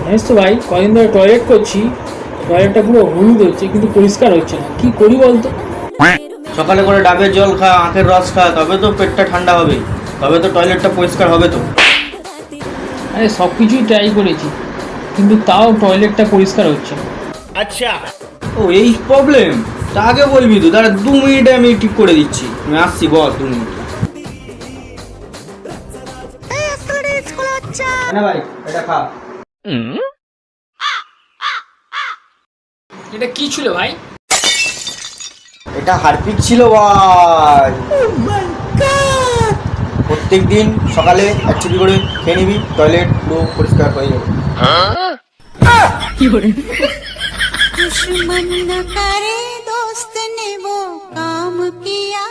জানিস তো ভাই, কদিন ধরে টয়লেট করছি, টয়লেটটা পুরো হলুদ হচ্ছে কিন্তু পরিষ্কার হচ্ছে না, কি করি বলতো? সকালে করে ডাবের জল খা, আখের রস খা, তবে তো পেটটা ঠান্ডা হবে, তবে তো টয়লেটটা পরিষ্কার হবে তো। আরে সব কিছুই ট্রাই করেছি কিন্তু তাও টয়লেটটা পরিষ্কার হচ্ছে না। ও এই প্রবলেম, তা আগে বলবি তো। দাঁড়া 2 মিনিটে আমি ঠিক করে দিচ্ছি, আমি আসছি, বস 2 মিনিট। না ভাই, এটা খা। এটা কি ছিল ভাই? এটা হারপিক ছিল ভাই। প্রত্যেক দিন সকালে 1 চিপি করে খেয়ে নিবি, টয়লেট পুরো পরিষ্কার হয়ে যাবে। दुश्मन न करे दोस्त ने वो काम किया